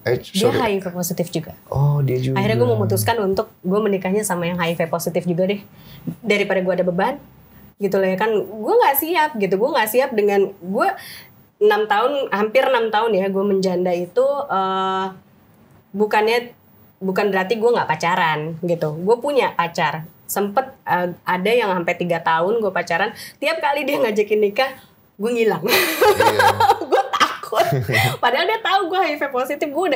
Dia HIV positif juga. Oh, dia juga. Akhirnya gue memutuskan untuk gue menikahnya sama yang HIV positif juga deh. Daripada gue ada beban, gitu loh ya kan. Gue nggak siap gitu. Gue nggak siap dengan gue 6 tahun, hampir 6 tahun ya gue menjanda itu bukan berarti gue nggak pacaran gitu. Gue punya pacar. Sempet ada yang sampai 3 tahun gue pacaran. Tiap kali dia ngajakin nikah, gue ngilang. Gue takut. Padahal dia tahu gue HIV positif. Gue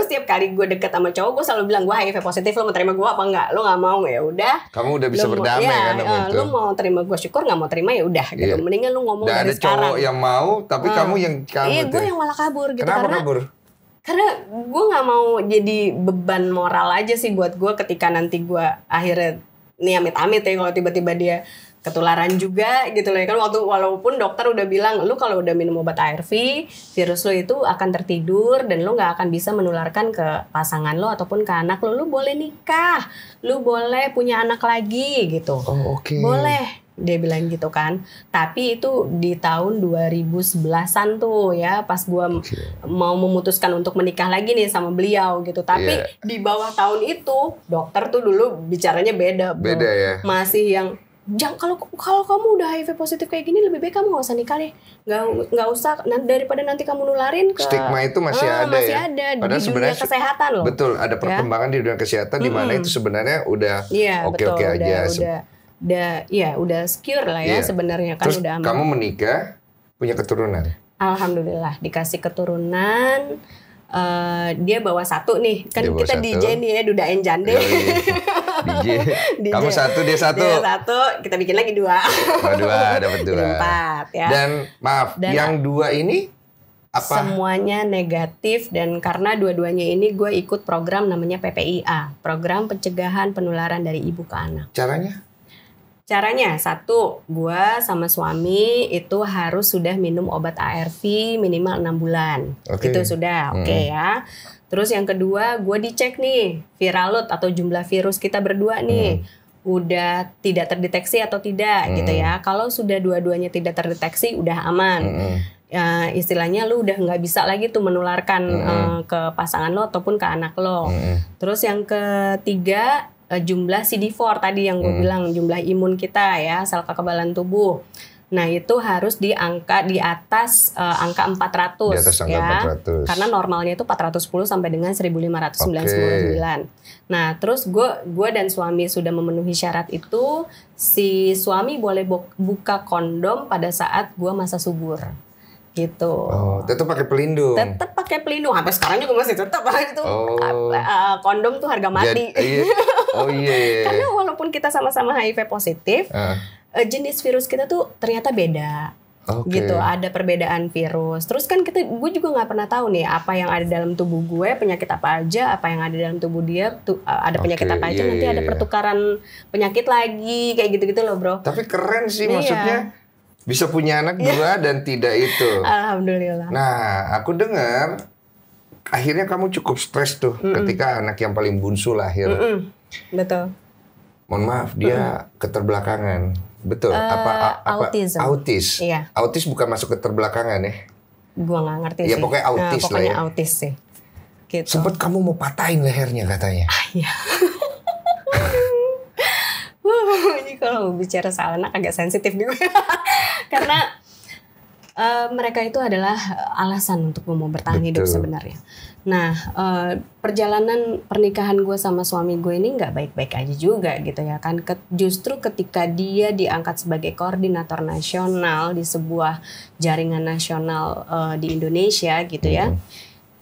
setiap kali gue deket sama cowok, gue selalu bilang gue HIV positif. Lo mau terima gue apa enggak? Lo nggak mau ya udah. Kamu udah bisa berdamai kan sama itu. Lo mau terima gue syukur, nggak mau terima ya udah. Gitu. Mendingan lo ngomong dari sekarang. Ada cowok yang mau, tapi kamu yang kabur. Iya, gue yang malah kabur gitu. Kenapa kabur? Karena gue nggak mau jadi beban moral aja sih buat gue ketika nanti gue akhirnya nih amit-amit ya kalau tiba-tiba dia ketularan juga gitu loh ya kan. Walaupun dokter udah bilang lu kalau udah minum obat ARV virus lo itu akan tertidur dan lo nggak akan bisa menularkan ke pasangan lo ataupun ke anak lo. Lu boleh nikah, lu boleh punya anak lagi gitu. Oh, oke. Boleh, dia bilang gitu kan. Tapi itu di tahun 2011-an tuh ya, pas gue mau memutuskan untuk menikah lagi nih sama beliau gitu. Tapi di bawah tahun itu dokter tuh dulu bicaranya beda bro. Beda ya. Masih yang kalau kamu udah HIV positif kayak gini lebih baik kamu nggak usah nikah deh, nggak usah daripada nanti kamu nularin ke stigma itu masih ada masih ya. ada Padahal di dunia kesehatan loh. Betul, ada perkembangan di dunia kesehatan di mana itu sebenarnya udah oke aja. Udah secure lah ya sebenarnya kan. Terus udah aman. Kamu menikah punya keturunan? Alhamdulillah dikasih keturunan. Dia bawa 1 nih kan kita DJ nih ya, dudain jande. DJ. Kamu 1 dia 1. Dia 1 kita bikin lagi 2. 2 dapat 2. 4 ya. Dan maaf yang 2 ini apa? Semuanya negatif dan karena dua-duanya ini gue ikut program namanya PPIA, program pencegahan penularan dari ibu ke anak. Caranya 1, gue sama suami itu harus sudah minum obat ARV minimal 6 bulan. Itu sudah oke ya. Terus yang kedua, gue dicek nih viral load atau jumlah virus kita berdua nih udah tidak terdeteksi atau tidak gitu ya. Kalau sudah dua-duanya tidak terdeteksi udah aman. Istilahnya lu udah nggak bisa lagi tuh menularkan ke pasangan lo ataupun ke anak lo. Terus yang ketiga, jumlah CD4 tadi yang gue bilang, jumlah imun kita ya, sel kekebalan tubuh. Nah itu harus di atas angka 400 di atas angka ya. 400. Karena normalnya itu 410 sampai dengan 1599. Nah terus gue dan suami sudah memenuhi syarat itu. Si suami boleh buka kondom pada saat gue masa subur. Gitu. Oh, tetap pakai pelindung. Tetap pakai pelindung. Sampai sekarang juga masih tetap itu. Kondom tuh harga mati. Karena walaupun kita sama-sama HIV positif, jenis virus kita tuh ternyata beda. Gitu, ada perbedaan virus. Terus kan gue juga nggak pernah tahu nih apa yang ada dalam tubuh gue, penyakit apa aja, apa yang ada dalam tubuh dia, ada penyakit apa aja, nanti ada pertukaran penyakit lagi, kayak gitu-gitu loh bro. Tapi keren sih maksudnya. Bisa punya anak 2 dan tidak itu. Alhamdulillah. Nah, aku dengar akhirnya kamu cukup stres tuh ketika anak yang paling bungsu lahir. Betul. Mohon maaf, dia keterbelakangan. Betul. Autis. Iya. Autis bukan masuk keterbelakangan ya? Gua nggak ngerti sih. Ya pokoknya autis lah ya. Pokoknya autis sih. Gitu. Sempet kamu mau patahin lehernya katanya. Iya. Ini kalau bicara soal anak agak sensitif juga. Karena mereka itu adalah alasan untuk gue mau bertahan hidup sebenarnya. Nah, perjalanan pernikahan gue sama suami gue ini nggak baik-baik aja juga gitu ya kan. Justru ketika dia diangkat sebagai koordinator nasional di sebuah jaringan nasional di Indonesia gitu ya,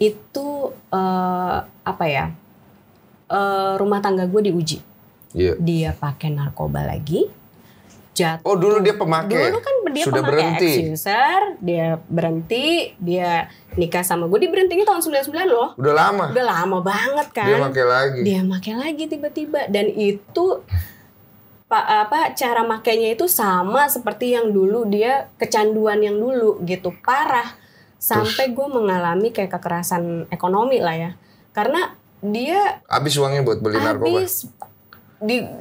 itu rumah tangga gue diuji. Dia pakai narkoba lagi. Jatuh. Oh dulu dia pemakai. Dulu kan dia sudah pemakai berhenti. Ex-user, dia berhenti, dia nikah sama gue. Dia berhentinya tahun 99 loh. Udah lama. Udah lama banget kan. Dia pakai lagi tiba-tiba, dan itu cara makainya itu sama seperti yang dulu, dia kecanduan yang dulu gitu, parah. Sampai gue mengalami kayak kekerasan ekonomi lah ya. Karena dia habis uangnya buat beli narkoba.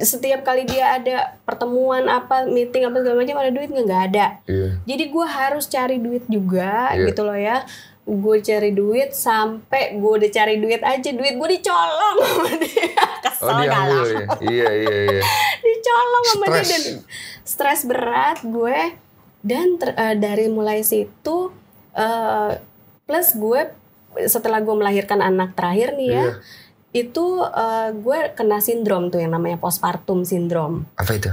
setiap kali dia ada pertemuan apa, meeting apa segala macam, ada duit nggak ada. Jadi gue harus cari duit juga gitu loh ya. Gue cari duit sampai gue udah cari duit aja, duit gue dicolong sama dia. Kesel galau. Iya. Dicolong sama dia dan stres berat gue. Dan dari mulai situ plus gue setelah gue melahirkan anak terakhir nih ya, itu gue kena sindrom tuh yang namanya postpartum syndrome. Apa itu?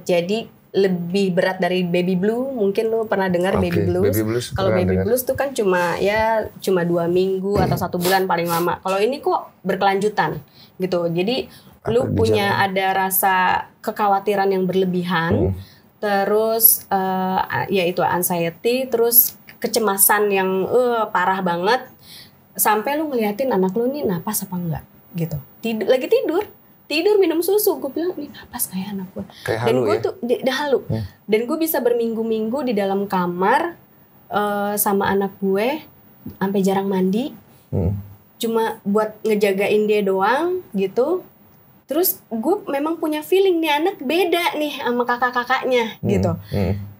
Jadi lebih berat dari baby blue, mungkin lo pernah dengar baby blues. Kalau baby blues tuh kan cuma 2 minggu atau 1 bulan paling lama. Kalau ini kok berkelanjutan gitu. Jadi lu punya ada rasa kekhawatiran yang berlebihan, terus yaitu anxiety, terus kecemasan yang parah banget, sampai lu ngeliatin anak lu nih napas apa enggak gitu. Lagi tidur minum susu, gue bilang nih napas kayak anak gue. Dan gue tuh udah halu. Dan gue bisa berminggu-minggu di dalam kamar sama anak gue, sampai jarang mandi, cuma buat ngejagain dia doang gitu. Terus gue memang punya feeling nih anak beda nih sama kakak-kakaknya gitu.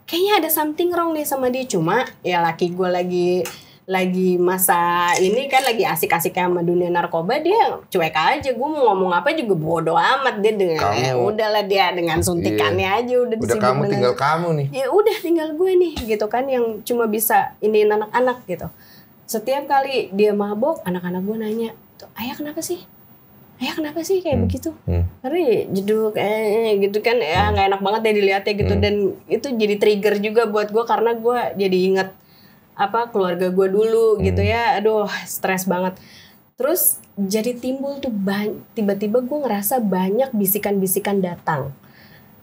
Kayaknya ada something wrong nih sama dia, cuma ya laki gue lagi masa ini kan lagi asik-asik sama dunia narkoba, dia cuek aja. Gue mau ngomong apa juga bodo amat, dia dengan udahlah dia dengan suntikannya aja udah kamu tinggal kamu nih. Ya udah tinggal gue nih gitu kan, yang cuma bisa iniin anak-anak gitu. Setiap kali dia mabok, anak-anak gue nanya, "Ayah kenapa sih? Ayah kenapa sih kayak begitu?" Karena jeduk gitu kan ya, nggak enak banget ya dilihatnya gitu. Dan itu jadi trigger juga buat gue, karena gue jadi inget keluarga gue dulu gitu ya. Aduh, stres banget. Terus jadi timbul tuh tiba-tiba gue ngerasa banyak bisikan-bisikan datang.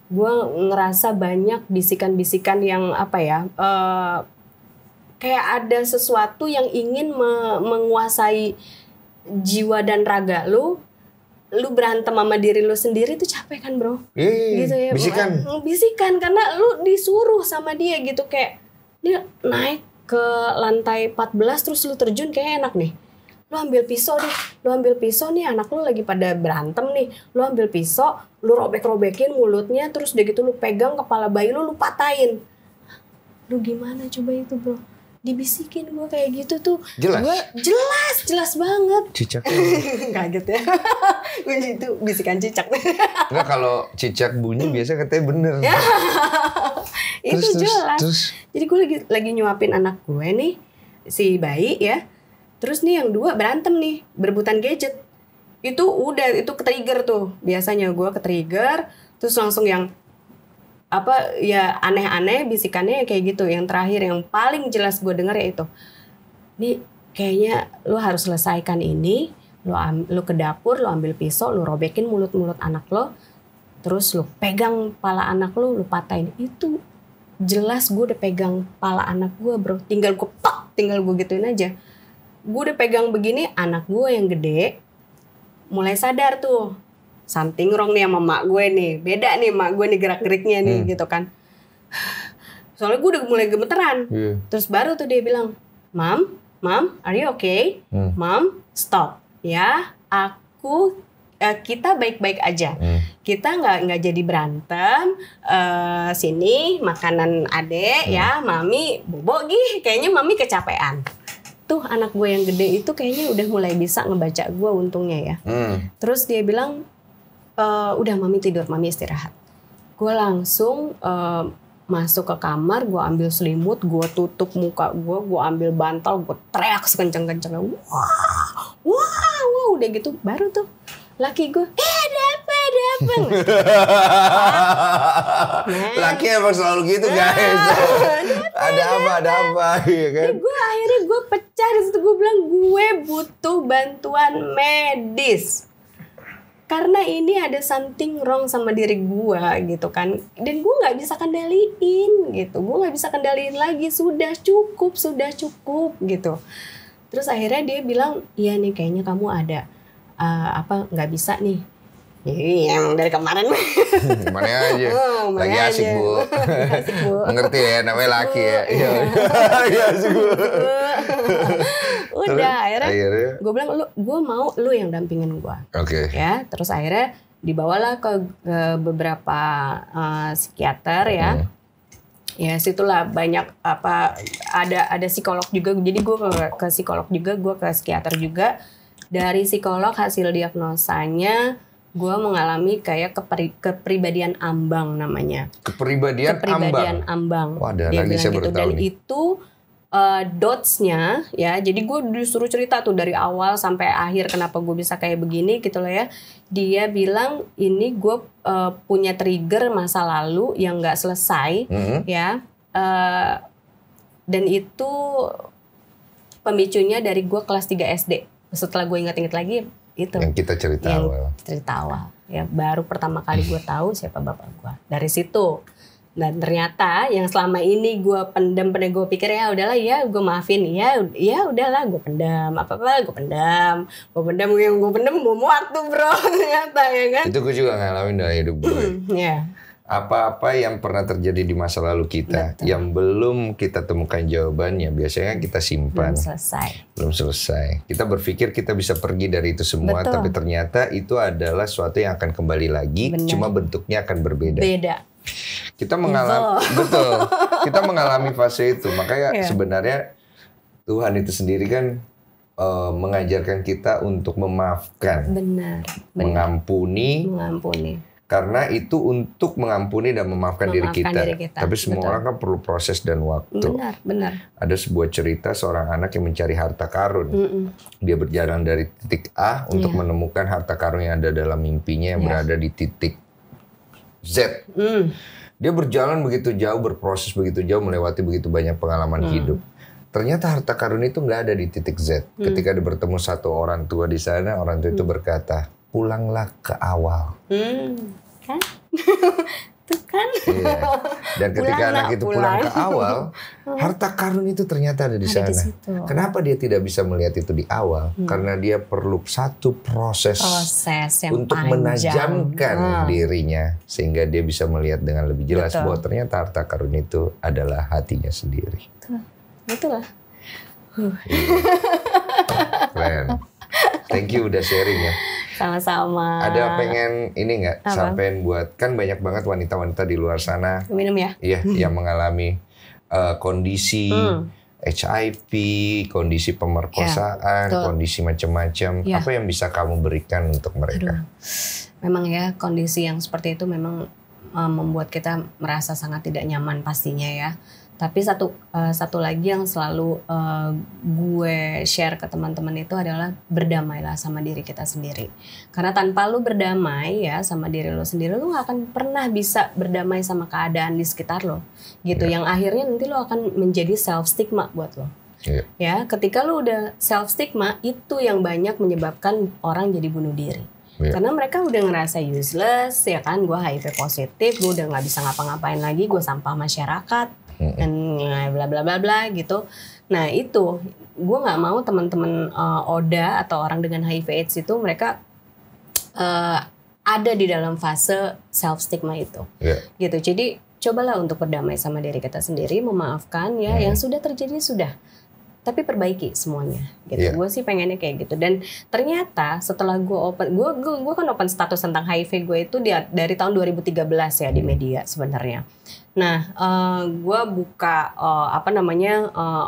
Gue ngerasa banyak bisikan-bisikan yang kayak ada sesuatu yang ingin menguasai jiwa dan raga lu. Lu berantem sama diri lu sendiri tuh capek kan, bro? Gitu ya. Bisikan karena lu disuruh sama dia gitu, kayak dia naik ke lantai 14 terus lu terjun, kayak enak nih. Lu ambil pisau nih, anak lu lagi pada berantem nih. Lu ambil pisau, lu robek-robekin mulutnya, terus udah gitu lu pegang kepala bayi lu patahin. Lu gimana coba itu, bro? Dibisikin gue kayak gitu tuh. Jelas banget. Cicak. Kaget ya. Gue itu bisikan cicak. Enggak, kalau cicak bunyi biasa katanya bener. Itu jelas. Jadi gue lagi nyuapin anak gue nih, si bayi ya. Terus nih yang 2 berantem nih, berebutan gadget. Itu ke-trigger tuh. Biasanya gue ke-trigger, terus langsung yang aneh-aneh bisikannya kayak gitu. Yang terakhir yang paling jelas gue denger ya itu, nih kayaknya lu harus selesaikan ini. Lu ke dapur, lu ambil pisau, lu robekin mulut anak lo, terus lu pegang pala anak lu patahin. Itu jelas gue udah pegang pala anak gue, bro. Tinggal gue gituin aja. Gue udah pegang begini, anak gue yang gede mulai sadar tuh, something wrong nih sama mak gue nih. Beda nih mak gue nih gerak-geriknya nih gitu kan. Soalnya gue udah mulai gemeteran. Terus baru tuh dia bilang, Mom, are you okay? Mom, stop. Ya, kita baik-baik aja. Kita nggak jadi berantem. Sini makanan adek ya, mami bobo gih. Kayaknya mami kecapean. Tuh anak gue yang gede itu kayaknya udah mulai bisa ngebaca gue untungnya ya. Terus dia bilang, udah mami tidur, mami istirahat. Gue langsung masuk ke kamar, gue ambil selimut, gue tutup muka gue ambil bantal, gue teriak sekencang-kencangnya. Wah, udah gitu baru tuh laki gue, ada apa? Laki emang selalu gitu guys. Ada apa, ya kan? Akhirnya gue pecah di situ. Gue bilang gue butuh bantuan medis. Karena ini ada something wrong sama diri gue gitu kan. Dan gue gak bisa kendaliin gitu. Gue gak bisa kendaliin lagi. Sudah cukup gitu. Terus akhirnya dia bilang, iya nih kayaknya kamu ada gak bisa nih. Emang dari kemarin. Mana aja. Lagi asik, Bu. Mengerti ya, namanya laki ya. Iya, asik, Bu. Udah, akhirnya gue bilang, gue mau lu yang dampingin gue. Oke. Ya, terus akhirnya dibawalah ke beberapa psikiater ya. Ya situlah banyak ada psikolog juga. Jadi gue ke psikolog juga, gue ke psikiater juga. Dari psikolog hasil diagnosanya gue mengalami kayak kepribadian ambang namanya. Kepribadian ambang. Wah, ada dia lagi saya gitu. baru tahu Dan nih. itu dots-nya ya, jadi gue disuruh cerita tuh dari awal sampai akhir kenapa gue bisa kayak begini gitu loh ya. Dia bilang ini gue punya trigger masa lalu yang nggak selesai ya, dan itu pemicunya dari gue kelas 3 SD. Setelah gue ingat-ingat lagi itu yang kita cerita awal ya, baru pertama kali gue tahu siapa bapak gue dari situ. Dan ternyata yang selama ini gue pendam, gue pikir ya udahlah ya gue maafin, ya udahlah gue pendam, gue pendam yang gue pendam bom waktu bro ternyata ya kan. Itu gue juga ngalamin dalam hidup gue. Apa-apa yang pernah terjadi di masa lalu kita, yang belum kita temukan jawabannya, biasanya kita simpan. Belum selesai. Kita berpikir kita bisa pergi dari itu semua, tapi ternyata itu adalah sesuatu yang akan kembali lagi, cuma bentuknya akan berbeda. Kita mengalami kita mengalami fase itu. Makanya sebenarnya Tuhan itu sendiri kan mengajarkan kita untuk memaafkan, mengampuni. Karena itu untuk mengampuni dan memaafkan diri kita. Tapi semua orang kan perlu proses dan waktu. Benar. Ada sebuah cerita seorang anak yang mencari harta karun. Dia berjalan dari titik A untuk menemukan harta karun yang ada dalam mimpinya yang berada di titik Z. Dia berjalan begitu jauh, berproses begitu jauh, melewati begitu banyak pengalaman hidup. Ternyata harta karun itu nggak ada di titik Z. Ketika dia bertemu satu orang tua di sana, orang tua itu berkata, pulanglah ke awal. Kan? Tuh kan? Iya. Dan ketika anak itu pulang ke awal, harta karun itu ternyata ada di sana. Kenapa dia tidak bisa melihat itu di awal? Karena dia perlu satu proses yang untuk menajamkan dirinya, sehingga dia bisa melihat dengan lebih jelas bahwa ternyata harta karun itu adalah hatinya sendiri. Betul lah. Keren. Thank you udah sharing ya. Sama-sama. Ada pengen ini nggak sampein buat, kan banyak banget wanita-wanita di luar sana. Minum ya? Iya, yang mengalami kondisi HIV, kondisi pemerkosaan, kondisi macam-macam. Apa yang bisa kamu berikan untuk mereka? Memang ya kondisi yang seperti itu memang membuat kita merasa sangat tidak nyaman pastinya ya. Tapi satu lagi yang selalu gue share ke teman-teman itu adalah berdamailah sama diri kita sendiri. Karena tanpa lu berdamai ya sama diri lu sendiri, lu gak akan pernah bisa berdamai sama keadaan di sekitar lo. Gitu, yang akhirnya nanti lu akan menjadi self stigma buat lo. Ya, ketika lu udah self stigma, itu yang banyak menyebabkan orang jadi bunuh diri. Karena mereka udah ngerasa useless, ya kan, gue HIV positif, gue udah gak bisa ngapa-ngapain lagi, gue sampah masyarakat. Dan bla bla bla bla gitu. Nah itu gue nggak mau teman-teman Oda atau orang dengan HIV/AIDS itu mereka ada di dalam fase self stigma itu, gitu. Jadi cobalah untuk berdamai sama diri kita sendiri, memaafkan ya yang sudah terjadi sudah. Tapi perbaiki semuanya gitu. Gue sih pengennya kayak gitu. Dan ternyata setelah gue kan open status tentang HIV gue itu dari tahun 2013 ya di media sebenarnya. Nah, gue buka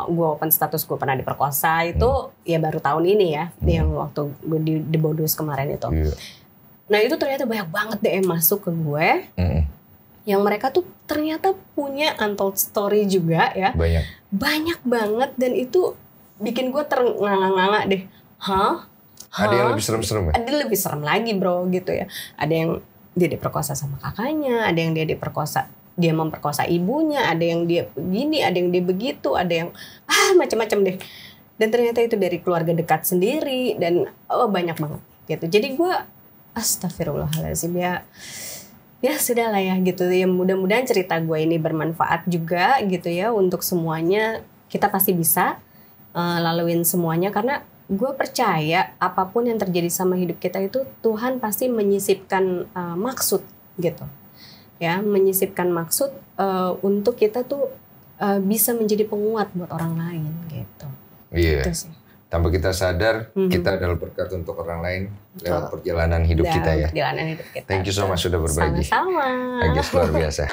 gue open status gue pernah diperkosa itu ya baru tahun ini ya, yang waktu gue di Bodus kemarin itu. Nah itu ternyata banyak banget DM masuk ke gue. Yang mereka tuh ternyata punya untold story juga ya. Banyak banget, dan itu bikin gue ternganga-nganga deh. Ada yang lebih serem-serem ya? Ada lebih serem lagi bro gitu ya. Ada yang dia diperkosa sama kakaknya, ada yang dia memperkosa ibunya, ada yang dia begini, ada yang dia begitu, ada yang macam-macam deh. Dan ternyata itu dari keluarga dekat sendiri, dan banyak banget gitu. Jadi gue astagfirullahaladzim ya sudah lah ya gitu ya, mudah-mudahan cerita gue ini bermanfaat juga gitu ya untuk semuanya. Kita pasti bisa laluin semuanya, karena gue percaya apapun yang terjadi sama hidup kita itu Tuhan pasti menyisipkan maksud gitu ya, menyisipkan maksud untuk kita tuh bisa menjadi penguat buat orang lain gitu. Iya. Gitu sih. tanpa kita sadar kita adalah berkat untuk orang lain lewat perjalanan hidup kita ya. Perjalanan hidup kita. Thank you so much sudah berbagi. Sama-sama. Agnes luar biasa.